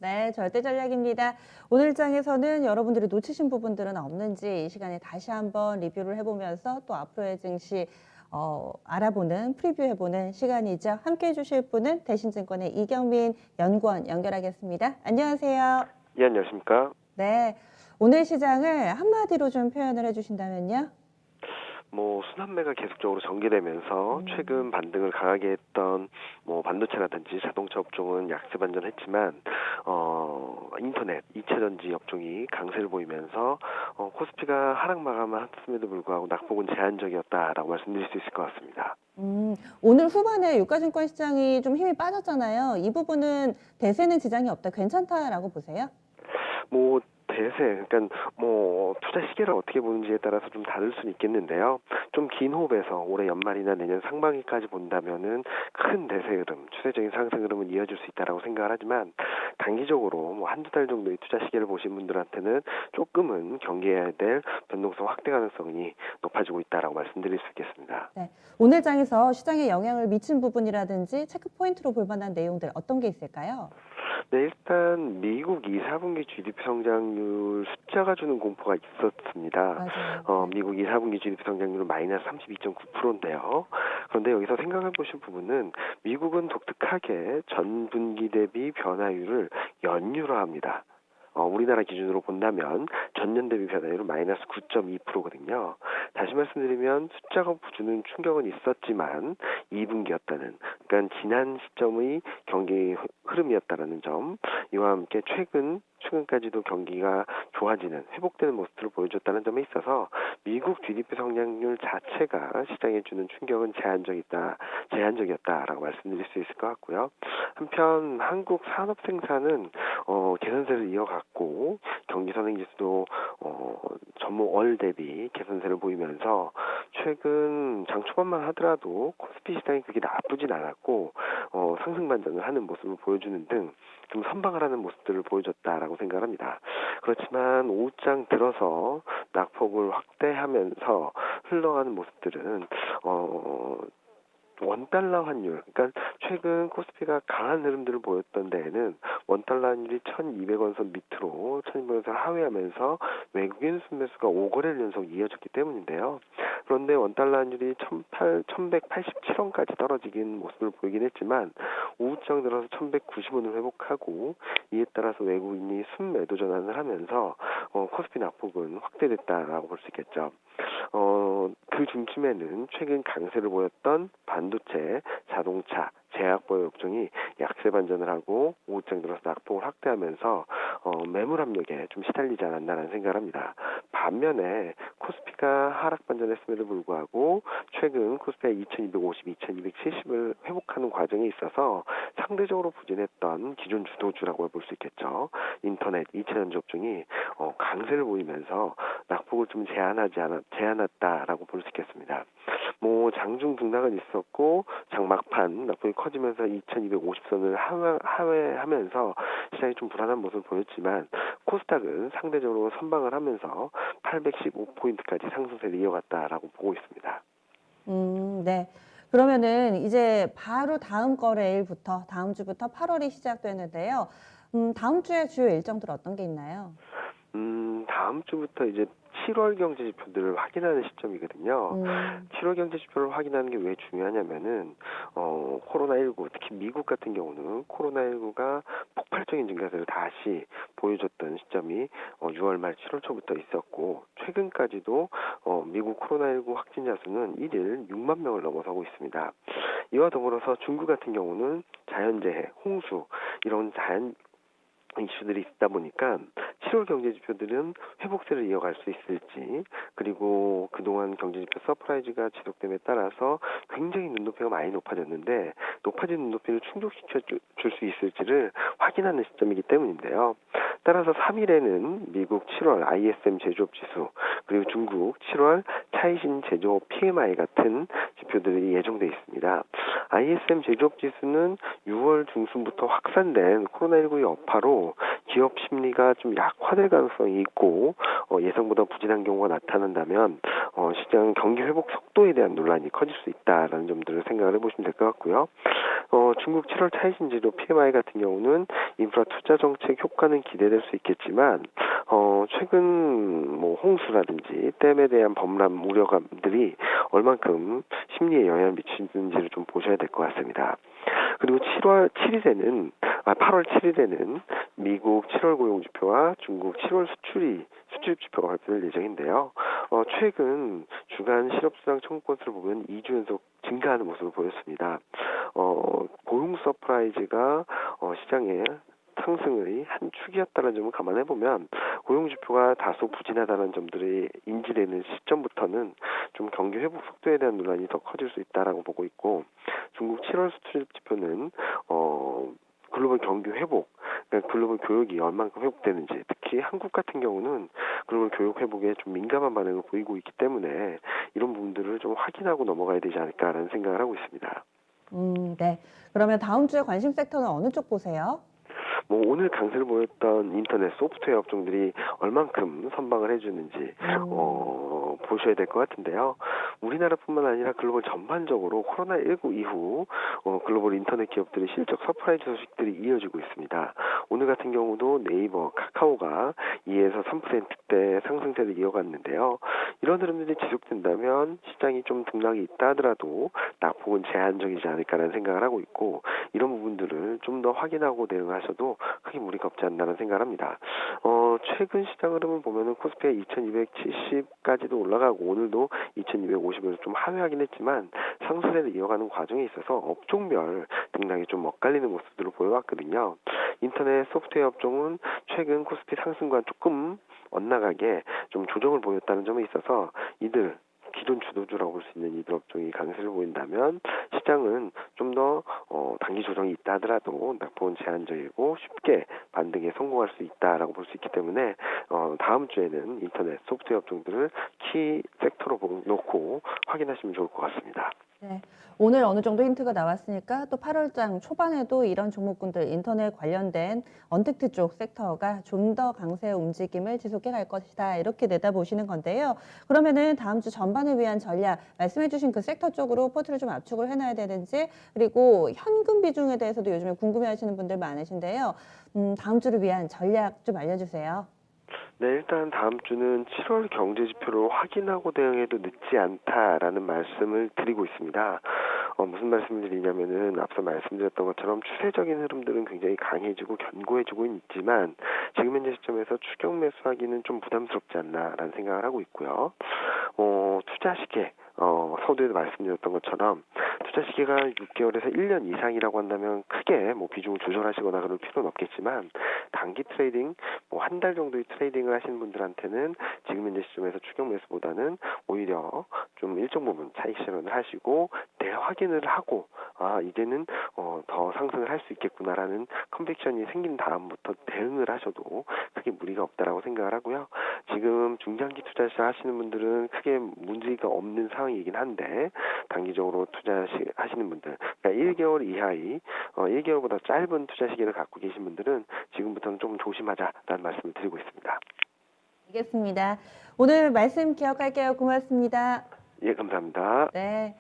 네, 절대 전략입니다. 오늘 장에서는 여러분들이 놓치신 부분들은 없는지 이 시간에 다시 한번 리뷰를 해보면서 또 앞으로의 증시 알아보는 프리뷰해보는 시간이죠. 함께해 주실 분은 대신증권의 이경민 연구원 연결하겠습니다. 안녕하세요. 예, 안녕하십니까. 네, 오늘 시장을 한마디로 좀 표현을 해주신다면요? 순환매가 계속적으로 전개되면서 최근 반등을 강하게 했던 반도체라든지 자동차 업종은 약세 반전했지만 인터넷, 이체전지 업종이 강세를 보이면서 코스피가 하락 마감했음에도 불구하고 낙폭은 제한적이었다라고 말씀드릴 수 있을 것 같습니다. 오늘 후반에 유가증권 시장이 좀 힘이 빠졌잖아요. 이 부분은 대세는 지장이 없다, 괜찮다라고 보세요? 대세, 그러니까 투자 시기를 어떻게 보는지에 따라서 좀 다를 수는 있겠는데요. 좀 긴 호흡에서 올해 연말이나 내년 상반기까지 본다면은 큰 대세 흐름, 추세적인 상승 흐름은 이어질 수 있다라고 생각을 하지만 단기적으로 한두 달 정도의 투자 시기를 보신 분들한테는 조금은 경계해야 될 변동성 확대 가능성이 높아지고 있다라고 말씀드릴 수 있겠습니다. 네, 오늘 장에서 시장에 영향을 미친 부분이라든지 체크 포인트로 볼 만한 내용들 어떤 게 있을까요? 네, 일단 미국 2, 4분기 GDP 성장률 숫자가 주는 공포가 있었습니다. 맞아요. 미국 2, 4분기 GDP 성장률은 마이너스 32.9%인데요. 그런데 여기서 생각해 보실 부분은 미국은 독특하게 전 분기 대비 변화율을 연율화 합니다. 우리나라 기준으로 본다면 전년 대비 변화율은 마이너스 9.2%거든요. 다시 말씀드리면 숫자가 주는 충격은 있었지만 2분기였다는, 그러니까 지난 시점의 경기 흐름이었다는 점, 이와 함께 최근까지도 경기가 좋아지는, 회복되는 모습을 보여줬다는 점에 있어서 미국 GDP 성장률 자체가 시장에 주는 충격은 제한적이었다라고 말씀드릴 수 있을 것 같고요. 한편 한국 산업 생산은 개선세를 이어갔고 경기 선행 지수도 전무 월 대비 개선세를 보이면서 최근 장 초반만 하더라도 코스피 시장이 그렇게 나쁘진 않았고 상승 반전을 하는 모습을 보여주는 등 좀 선방을 하는 모습들을 보여줬다라고 생각합니다. 그렇지만 오후장 들어서 낙폭을 확대하면서 흘러가는 모습들은 원달러 환율, 그러니까 최근 코스피가 강한 흐름들을 보였던 데에는 원달러 환율이 1,200원 선 밑으로 1,200원 선 하회하면서 외국인 순매수가 5거래일 연속 이어졌기 때문인데요. 그런데 원달러 환율이 1,187원까지 떨어지긴 모습을 보이긴 했지만 오후장 들어서 1,190원을 회복하고 이에 따라서 외국인이 순매도 전환을 하면서 코스피 낙폭은 확대됐다라고 볼 수 있겠죠. 그 중심에는 최근 강세를 보였던 반도체, 자동차, 제약보의 업종이 약세 반전을 하고 오후장 들어서 낙폭을 확대하면서 매물 압력에 좀 시달리지 않았나라는 생각을 합니다. 반면에 코스피가 하락 반전했음에도 불구하고 최근 코스피가 2250, 2270을 회복하는 과정에 있어서 상대적으로 부진했던 기존 주도주라고 볼 수 있겠죠. 인터넷, 이체전지 업종이 강세를 보이면서 낙폭을 좀 제한했다라고 볼 수 있겠습니다. 장중 등락은 있었고 장 막판 낙폭이 커지면서 2250선을 하회하면서 시장이 좀 불안한 모습을 보였지만 코스닥은 상대적으로 선방을 하면서 815포인트까지 상승세를 이어갔다라고 보고 있습니다. 네. 그러면은 이제 바로 다음 거래일부터 다음 주부터 8월이 시작되는데요. 다음 주에 주요 일정들 어떤 게 있나요? 다음 주부터 이제 7월 경제 지표들을 확인하는 시점이거든요. 음, 7월 경제 지표를 확인하는 게 왜 중요하냐면은 코로나19, 특히 미국 같은 경우는 코로나19가 폭발적인 증가세를 다시 보여줬던 시점이 6월 말 7월 초부터 있었고 최근까지도 미국 코로나19 확진자 수는 1일 6만 명을 넘어서고 있습니다. 이와 더불어서 중국 같은 경우는 자연재해, 홍수 이런 자연 이슈들이 있다 보니까 7월 경제 지표들은 회복세를 이어갈 수 있을지, 그리고 그동안 경제 지표 서프라이즈가 지속됨에 따라서 굉장히 눈높이가 많이 높아졌는데 높아진 눈높이를 충족시켜 줄 수 있을지를 확인하는 시점이기 때문인데요. 따라서 3일에는 미국 7월 ISM 제조업 지수, 그리고 중국 7월 차이신 제조업 PMI 같은 지표들이 예정돼 있습니다. ISM 제조업 지수는 6월 중순부터 확산된 코로나19의 여파로 기업 심리가 좀 약화될 가능성이 있고 예상보다 부진한 경우가 나타난다면 시장 경기 회복 속도에 대한 논란이 커질 수 있다라는 점들을 생각을 해보시면 될 것 같고요. 중국 7월 차이신지로 PMI 같은 경우는 인프라 투자 정책 효과는 기대될 수 있겠지만 최근 뭐 홍수라든지 댐에 대한 범람 우려감들이 얼만큼 심리에 영향을 미치는지를 좀 보셔야 될 것 같습니다. 그리고 8월 7일에는 미국 7월 고용지표와 중국 7월 수출입 지표가 발표될 예정인데요. 최근 주간 실업수당 청구 건수를 보면 2주 연속 증가하는 모습을 보였습니다. 고용 서프라이즈가 시장의 상승의 한 축이었다는 점을 감안해 보면 고용 지표가 다소 부진하다는 점들이 인지되는 시점부터는 좀 경기 회복 속도에 대한 논란이 더 커질 수 있다라고 보고 있고, 중국 7월 수출 지표는 글로벌 경기 회복, 그러니까 글로벌 교역이 얼만큼 회복되는지, 특히 한국 같은 경우는 글로벌 교역 회복에 좀 민감한 반응을 보이고 있기 때문에 이런 부분들을 좀 확인하고 넘어가야 되지 않을까라는 생각을 하고 있습니다. 네. 그러면 다음 주에 관심 섹터는 어느 쪽 보세요? 뭐 오늘 강세를 보였던 인터넷 소프트웨어 업종들이 얼만큼 선방을 해주는지 보셔야 될 것 같은데요. 우리나라뿐만 아니라 글로벌 전반적으로 코로나19 이후 글로벌 인터넷 기업들의 실적 서프라이즈 소식들이 이어지고 있습니다. 오늘 같은 경우도 네이버, 카카오가 2에서 3%대 상승세를 이어갔는데요. 이런 흐름들이 지속된다면 시장이 좀 등락이 있다 하더라도 낙폭은 제한적이지 않을까라는 생각을 하고 있고, 이런 부분들을 좀 더 확인하고 대응하셔도 크게 무리가 없지 않나라는 생각을 합니다. 최근 시장 흐름을 보면은 코스피가 2270까지도 올라가고 오늘도 2250에서 좀 하회하긴 했지만 상승세를 이어가는 과정에 있어서 업종별 등락이 좀 엇갈리는 모습들을 보여왔거든요. 인터넷 소프트웨어 업종은 최근 코스피 상승과 조금 엇나가게 좀 조정을 보였다는 점에 있어서 이들 기존 주도주라고 볼 수 있는 이들 업종이 강세를 보인다면 시장은 좀 더 단기 조정이 있다 하더라도 낙폭은 제한적이고 쉽게 반등에 성공할 수 있다라고 볼 수 있기 때문에 다음 주에는 인터넷 소프트웨어 업종들을 키 섹터로 놓고 확인하시면 좋을 것 같습니다. 네. 오늘 어느 정도 힌트가 나왔으니까 또 8월장 초반에도 이런 종목군들 인터넷 관련된 언택트 쪽 섹터가 좀 더 강세 움직임을 지속해 갈 것이다. 이렇게 내다보시는 건데요. 그러면은 다음 주 전반을 위한 전략 말씀해 주신 그 섹터 쪽으로 포트를 좀 압축을 해놔야 되는지, 그리고 현금 비중에 대해서도 요즘에 궁금해 하시는 분들 많으신데요. 다음 주를 위한 전략 좀 알려주세요. 네, 일단 다음 주는 7월 경제 지표를 확인하고 대응해도 늦지 않다라는 말씀을 드리고 있습니다. 무슨 말씀을 드리냐면은 앞서 말씀드렸던 것처럼 추세적인 흐름들은 굉장히 강해지고 견고해지고 있지만 지금 현재 시점에서 추격 매수하기는 좀 부담스럽지 않나라는 생각을 하고 있고요. 투자 시계, 서두에도 말씀드렸던 것처럼 투자 시기가 6개월에서 1년 이상이라고 한다면 크게 뭐 비중을 조절하시거나 그럴 필요는 없겠지만, 단기 트레이딩, 뭐 한 달 정도의 트레이딩을 하시는 분들한테는 지금 현재 시점에서 추격 매수보다는 오히려 좀 일정 부분 차익 실현을 하시고 대확인을 하고 이제는 더 상승을 할 수 있겠구나라는 컨빅션이 생긴 다음부터 대응을 하셔도 크게 무리가 없다라고 생각을 하고요. 지금 중장기 투자 하시는 분들은 크게 문제가 없는 상황이긴 한데 단기적으로 투자하시는 분들, 그러니까 1개월 이하의 1개월보다 짧은 투자 시기를 갖고 계신 분들은 지금부터는 좀 조심하자라는 말씀을 드리고 있습니다. 알겠습니다. 오늘 말씀 기억할게요. 고맙습니다. 예, 감사합니다. 네.